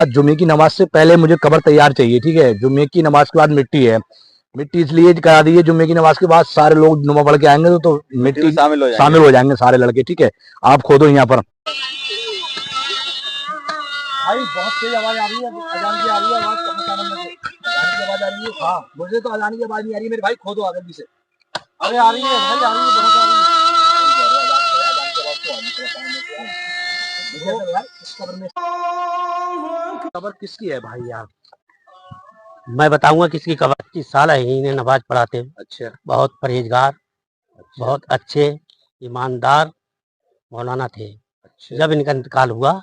जुमे की नमाज से पहले मुझे कब्र तैयार चाहिए, ठीक है। जुमे की नमाज के बाद मिट्टी है, मिट्टी इसलिए करा दी है, जुमे की नमाज के बाद सारे लोग नुमा पढ़ के आएंगे तो मिट्टी शामिल हो जाएंगे सारे लड़के, ठीक है। आप खोदो यहाँ पर। भाई बहुत तेज आवाज आ रही है, अजान की आ रही है आवाज, अजान की आवाज आ रही है। हाँ मुझे तो अजान की आवाज नहीं आ रही, मेरे भाई खोदो आगे भी से। अरे आ रही है भाई, आ रही है, बहुत आ रही है। कब्र किसकी है भाई यार? मैं बताऊंगा किसकी कब्र। 25 साल है इन्हें नमाज पढ़ाते हुए। अच्छा बहुत परहेजगार, बहुत अच्छे ईमानदार मौलाना थे। अच्छा जब इनका इंतकाल हुआ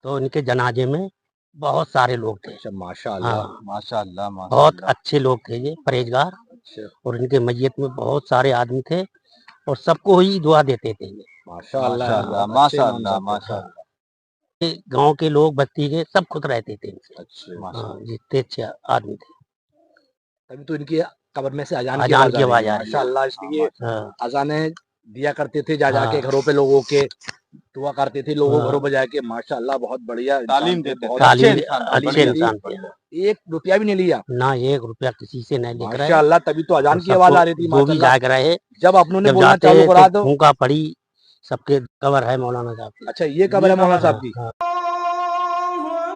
तो इनके जनाजे में बहुत सारे लोग थे। अच्छा, माशाअल्लाह हाँ, माशाअल्लाह बहुत माशाअल्लाह। अच्छे लोग थे ये, परहेजगार। अच्छा और इनके मैयत में बहुत सारे आदमी थे और सबको ही दुआ देते थे ये। माशाअल्लाह हाँ, माशाअल्लाह माशाअल्लाह। ये गांव के लोग, बस्ती के सब खुश रहते थे इनसे। अच्छा हाँ, जितने अच्छे आदमी थे। तभी तो इनकी कब्र में से अजान की अजान आवाज की आ रही आवाज है, आ रही है। माशाअल्लाह। इसलिए हाँ, अजाने दिया करते थे जा जाके हाँ, घरों पे लोगों के, दुआ करते थे लोगों घरों हाँ, पे जाके। माशाअल्लाह बहुत बढ़िया तालीम इंसान थे, देते बहुत थे, अच्छे तालीम इंसान थे, तालीम अच्छे बढ़िया दी इंसान इंसान। थे। 1 रुपया भी नहीं लिया ना 1 रुपया किसी से नहीं लेकर आए। माशाअल्लाह। तभी तो और अजान की आवाज सबको आ रही थी जो भी माशाअल्लाह। जाग रहे, जब अपनों ने जब बोलना जाते चालू तो करा तो। फूंका पड़ी। सबके कब्र है मौलाना साहब की। अच्छा ये कब्र है मौलाना साहब की। हाँ।